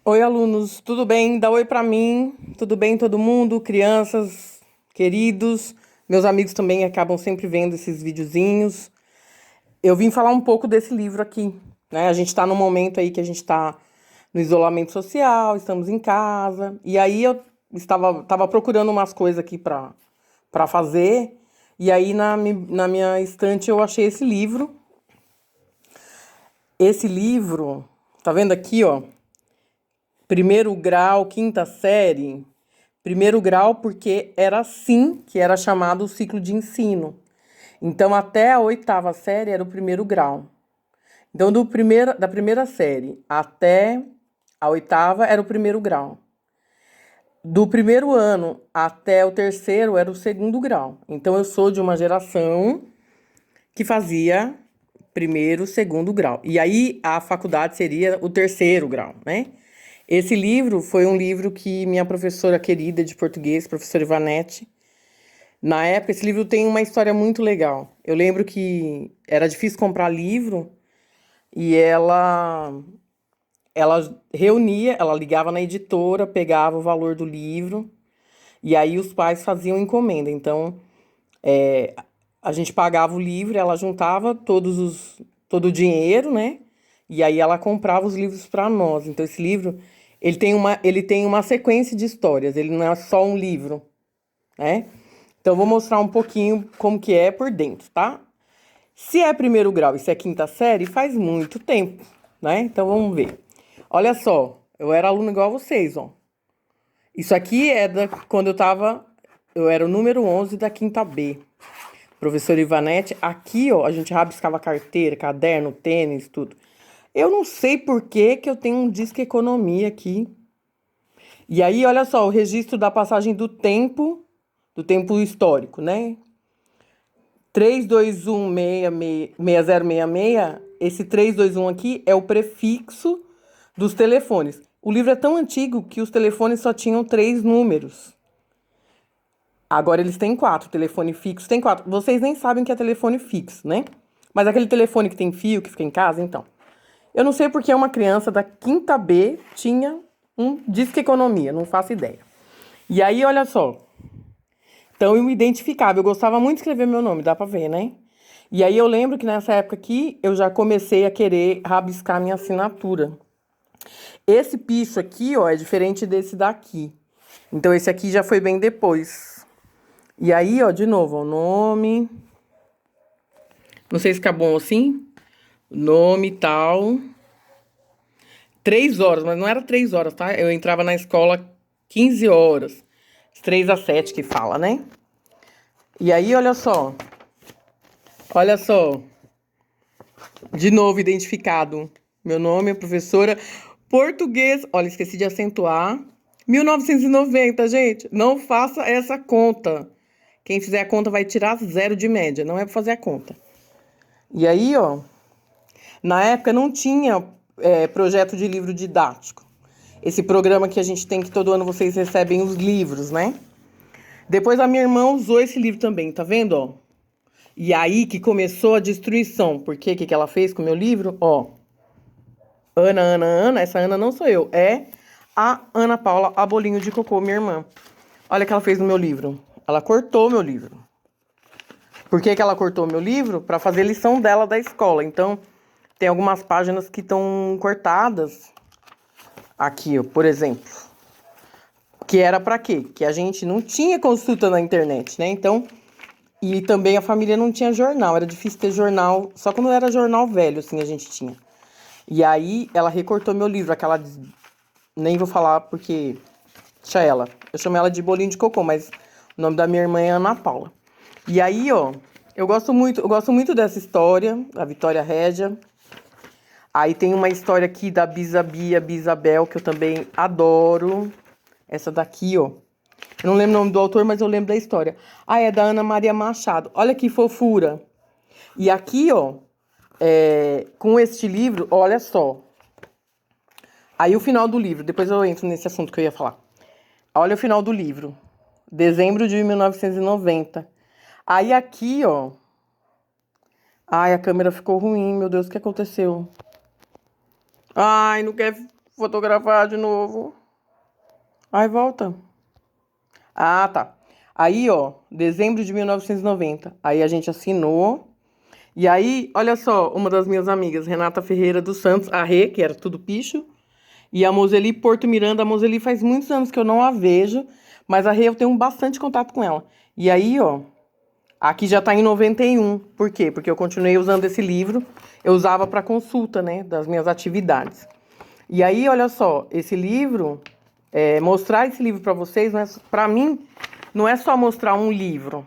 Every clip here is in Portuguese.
Oi, alunos, tudo bem? Dá oi pra mim. Tudo bem, todo mundo? Crianças, queridos, meus amigos também acabam sempre vendo esses videozinhos. Eu vim falar um pouco desse livro aqui, né? A gente tá num momento aí que a gente tá no isolamento social, estamos em casa. E aí eu tava procurando umas coisas aqui pra fazer. E aí na minha estante eu achei esse livro. Esse livro, tá vendo aqui, ó? Primeiro grau, quinta série. Primeiro grau porque era assim que era chamado o ciclo de ensino. Então, até a oitava série era o primeiro grau. Então, da primeira série até a oitava era o primeiro grau. Do primeiro ano até o terceiro era o segundo grau. Então, eu sou de uma geração que fazia primeiro, segundo grau. E aí a faculdade seria o terceiro grau, né? Esse livro foi um livro que minha professora querida de português, professora Ivanete, na época, esse livro tem uma história muito legal. Eu lembro que era difícil comprar livro e ela reunia, ela ligava na editora, pegava o valor do livro e aí os pais faziam encomenda. Então, a gente pagava o livro, ela juntava todo o dinheiro, né? E aí ela comprava os livros para nós. Então esse livro, ele tem uma sequência de histórias, ele não é só um livro, né? Então eu vou mostrar um pouquinho como que é por dentro, tá? Se é primeiro grau e se é quinta série, faz muito tempo, né? Então vamos ver. Olha só, eu era aluno igual a vocês, ó. Isso aqui é quando eu era o número 11 da quinta B. Professora Ivanete, aqui, ó, a gente rabiscava carteira, caderno, tênis, tudo. Eu não sei por que que eu tenho um disco economia aqui. E aí, olha só, o registro da passagem do tempo histórico, né? 32166066, esse 321 aqui é o prefixo dos telefones. O livro é tão antigo que os telefones só tinham três números. Agora eles têm quatro. Telefone fixo tem quatro. Vocês nem sabem o que é telefone fixo, né? Mas aquele telefone que tem fio, que fica em casa, então. Eu não sei porque uma criança da quinta B tinha um disque economia, não faço ideia. E aí, olha só. Então eu me identificava, eu gostava muito de escrever meu nome, dá pra ver, né? E aí eu lembro que nessa época aqui eu já comecei a querer rabiscar minha assinatura. Esse picho aqui, ó, é diferente desse daqui. Então esse aqui já foi bem depois. E aí, ó, de novo, o nome. Não sei se fica bom assim. Nome e tal. 3 horas, mas não era 3 horas, tá? Eu entrava na escola 15 horas. 3 às 7 que fala, né? E aí, olha só. Olha só. De novo identificado. Meu nome é professora português. Olha, esqueci de acentuar. 1990, gente. Não faça essa conta. Quem fizer a conta vai tirar zero de média. Não é pra fazer a conta. E aí, ó. Na época não tinha projeto de livro didático. Esse programa que a gente tem que todo ano vocês recebem os livros, né? Depois a minha irmã usou esse livro também, tá vendo, ó? E aí que começou a destruição. Porque o que ela fez com o meu livro? Ó. Ana, essa Ana não sou eu, é a Ana Paula Abolinho de Cocô, minha irmã. Olha o que ela fez no meu livro. Ela cortou meu livro. Por que ela cortou meu livro? Para fazer lição dela da escola. Então, tem algumas páginas que estão cortadas. Aqui, ó, por exemplo. Que era para quê? Que a gente não tinha consulta na internet, né? Então, e também a família não tinha jornal. Era difícil ter jornal. Só quando era jornal velho, assim, a gente tinha. E aí, ela recortou meu livro. Aquela... Nem vou falar porque... Deixa ela. Eu chamo ela de Bolinho de Cocô, mas o nome da minha irmã é Ana Paula. E aí, ó... eu gosto muito dessa história. A Vitória Régia. Aí tem uma história aqui da Bisabia, Bisabel, que eu também adoro. Essa daqui, ó. Eu não lembro o nome do autor, mas eu lembro da história. Ah, é da Ana Maria Machado. Olha que fofura. E aqui, ó, com este livro, olha só. Aí o final do livro, depois eu entro nesse assunto que eu ia falar. Olha o final do livro. Dezembro de 1990. Aí aqui, ó. Ai, a câmera ficou ruim, meu Deus, o que aconteceu? Ai, não quer fotografar de novo. Ai, volta. Ah, tá. Aí, ó, dezembro de 1990. Aí a gente assinou. E aí, olha só, uma das minhas amigas, Renata Ferreira dos Santos, a Rê, que era tudo picho, e a Moseli Porto Miranda. A Moseli faz muitos anos que eu não a vejo, mas a Rê eu tenho bastante contato com ela. E aí, ó, aqui já tá em 91. Por quê? Porque eu continuei usando esse livro. Eu usava para consulta, né, das minhas atividades. E aí, olha só, esse livro, mostrar esse livro para vocês, para mim, não é só mostrar um livro,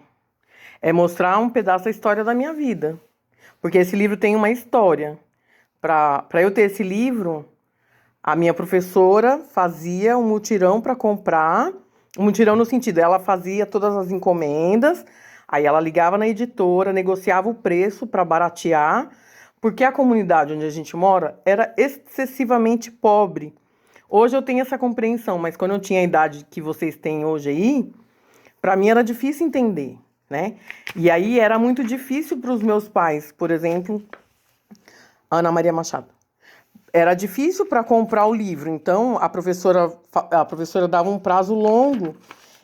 é mostrar um pedaço da história da minha vida. Porque esse livro tem uma história. Para eu ter esse livro, a minha professora fazia um mutirão para comprar. Um mutirão no sentido, ela fazia todas as encomendas, aí ela ligava na editora, negociava o preço para baratear, porque a comunidade onde a gente mora era excessivamente pobre. Hoje eu tenho essa compreensão, mas quando eu tinha a idade que vocês têm hoje aí, para mim era difícil entender, né? E aí era muito difícil para os meus pais, por exemplo, Ana Maria Machado. Era difícil para comprar o livro, então a professora dava um prazo longo.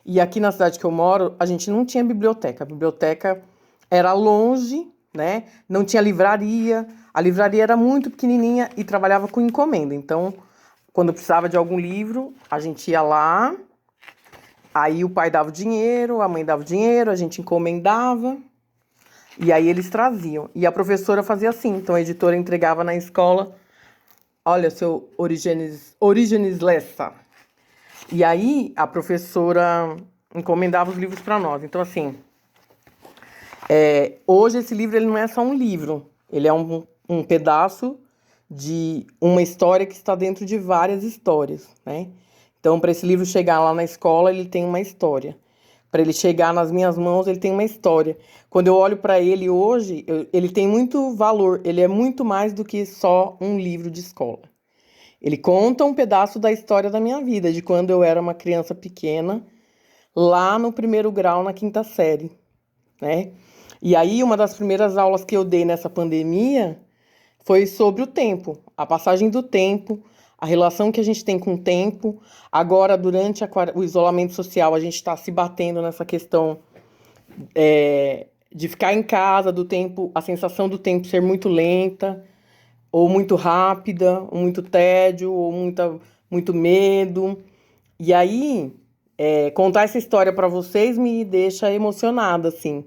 E aqui na cidade que eu moro, a gente não tinha biblioteca. A biblioteca era longe, né? Não tinha livraria. A livraria era muito pequenininha e trabalhava com encomenda. Então, quando precisava de algum livro, a gente ia lá. Aí o pai dava o dinheiro, a mãe dava o dinheiro, a gente encomendava. E aí eles traziam. E a professora fazia assim. Então a editora entregava na escola. Olha, seu Origenes Lessa. E aí a professora encomendava os livros para nós. Então, assim, hoje esse livro ele não é só um livro. Ele é um pedaço de uma história que está dentro de várias histórias, né? Então, para esse livro chegar lá na escola, ele tem uma história. Para ele chegar nas minhas mãos, ele tem uma história. Quando eu olho para ele hoje, ele tem muito valor. Ele é muito mais do que só um livro de escola. Ele conta um pedaço da história da minha vida, de quando eu era uma criança pequena, lá no primeiro grau, na quinta série, né? E aí, uma das primeiras aulas que eu dei nessa pandemia foi sobre o tempo, a passagem do tempo, a relação que a gente tem com o tempo. Agora, durante o isolamento social, a gente está se batendo nessa questão de ficar em casa, do tempo, a sensação do tempo ser muito lenta, ou muito rápida, ou muito tédio, ou muito medo. E aí, contar essa história para vocês me deixa emocionada, assim.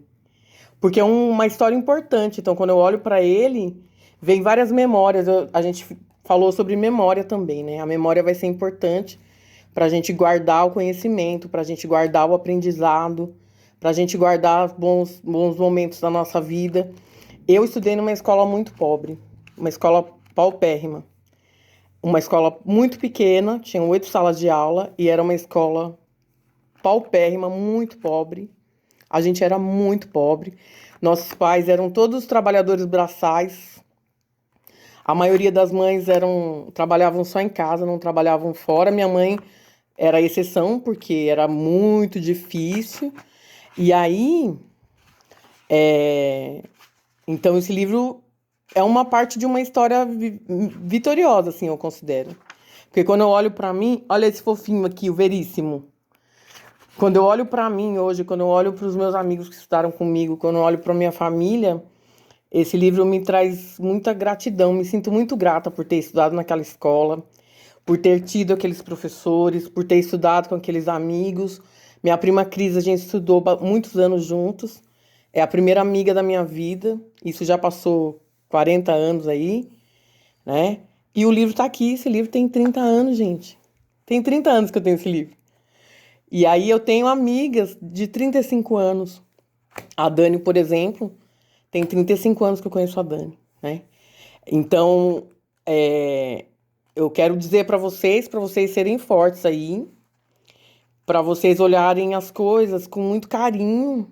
Porque é uma história importante. Então, quando eu olho para ele, vem várias memórias. A gente falou sobre memória também, né? A memória vai ser importante para a gente guardar o conhecimento, para a gente guardar o aprendizado, para a gente guardar bons momentos da nossa vida. Eu estudei numa escola muito pobre, uma escola paupérrima. Uma escola muito pequena, tinha 8 salas de aula e era uma escola paupérrima, muito pobre. A gente era muito pobre. Nossos pais eram todos trabalhadores braçais. A maioria das mães trabalhavam só em casa, não trabalhavam fora. Minha mãe era exceção, porque era muito difícil. E aí, então esse livro é uma parte de uma história vitoriosa, assim, eu considero. Porque quando eu olho pra mim, olha esse fofinho aqui, o Veríssimo. Quando eu olho pra mim hoje, quando eu olho pros meus amigos que estudaram comigo, quando eu olho pra minha família, esse livro me traz muita gratidão. Me sinto muito grata por ter estudado naquela escola, por ter tido aqueles professores, por ter estudado com aqueles amigos. Minha prima Cris, a gente estudou muitos anos juntos. É a primeira amiga da minha vida. Isso já passou 40 anos aí, né? E o livro tá aqui. Esse livro tem 30 anos, gente. Tem 30 anos que eu tenho esse livro. E aí eu tenho amigas de 35 anos. A Dani, por exemplo, tem 35 anos que eu conheço a Dani, né? Então, eu quero dizer para vocês serem fortes aí, para vocês olharem as coisas com muito carinho,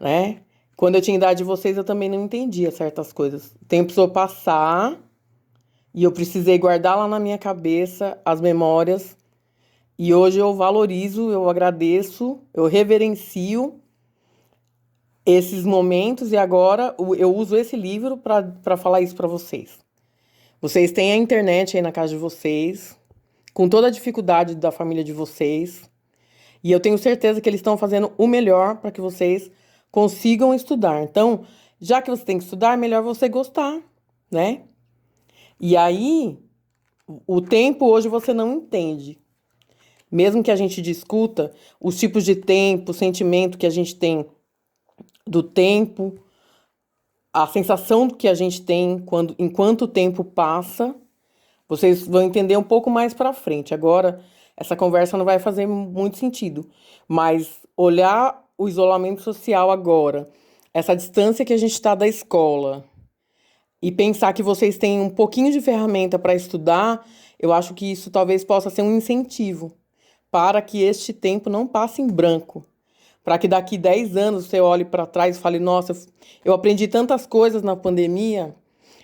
né? Quando eu tinha idade de vocês, eu também não entendia certas coisas. O tempo precisou passar e eu precisei guardar lá na minha cabeça as memórias. E hoje eu valorizo, eu agradeço, eu reverencio esses momentos e agora eu uso esse livro para falar isso para vocês. Vocês têm a internet aí na casa de vocês, com toda a dificuldade da família de vocês. E eu tenho certeza que eles estão fazendo o melhor para que vocês consigam estudar. Então, já que você tem que estudar, é melhor você gostar, né? E aí, o tempo hoje você não entende. Mesmo que a gente discuta os tipos de tempo, o sentimento que a gente tem do tempo, a sensação que a gente tem enquanto o tempo passa, vocês vão entender um pouco mais para frente. Agora, essa conversa não vai fazer muito sentido, mas olhar o isolamento social agora, essa distância que a gente está da escola, e pensar que vocês têm um pouquinho de ferramenta para estudar, eu acho que isso talvez possa ser um incentivo para que este tempo não passe em branco. Para que daqui 10 anos você olhe para trás e fale, nossa, eu aprendi tantas coisas na pandemia,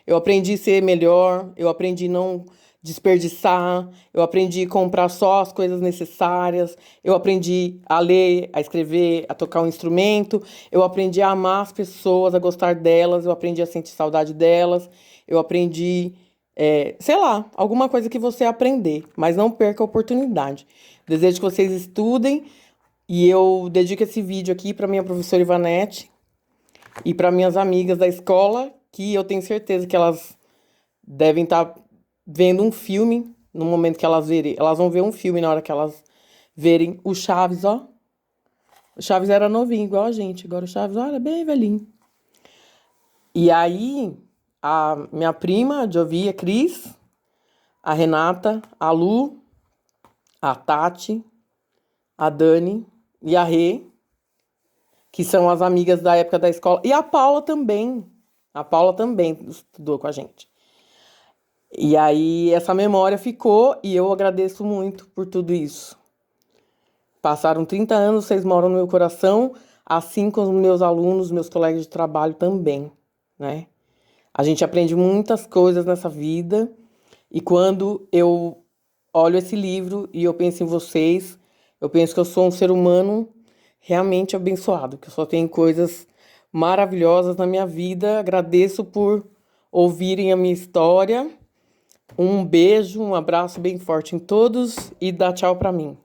eu aprendi a ser melhor, eu aprendi a não desperdiçar, eu aprendi a comprar só as coisas necessárias, eu aprendi a ler, a escrever, a tocar um instrumento, eu aprendi a amar as pessoas, a gostar delas, eu aprendi a sentir saudade delas, eu aprendi, sei lá, alguma coisa que você aprender, mas não perca a oportunidade. Desejo que vocês estudem e eu dedico esse vídeo aqui para minha professora Ivanete e para minhas amigas da escola, que eu tenho certeza que elas devem estar vendo um filme no momento que elas verem. Elas vão ver um filme na hora que elas verem o Chaves, ó. O Chaves era novinho, igual a gente. Agora o Chaves, olha, bem velhinho. E aí, a minha prima, a Jovia, a Cris, a Renata, a Lu, a Tati, a Dani e a Rê, que são as amigas da época da escola. E a Paula também. A Paula também estudou com a gente. E aí, essa memória ficou e eu agradeço muito por tudo isso. Passaram 30 anos, vocês moram no meu coração, assim como os meus alunos, meus colegas de trabalho também, né? A gente aprende muitas coisas nessa vida e quando eu olho esse livro e eu penso em vocês, eu penso que eu sou um ser humano realmente abençoado, que eu só tenho coisas maravilhosas na minha vida. Agradeço por ouvirem a minha história. Um beijo, um abraço bem forte em todos e dá tchau pra mim.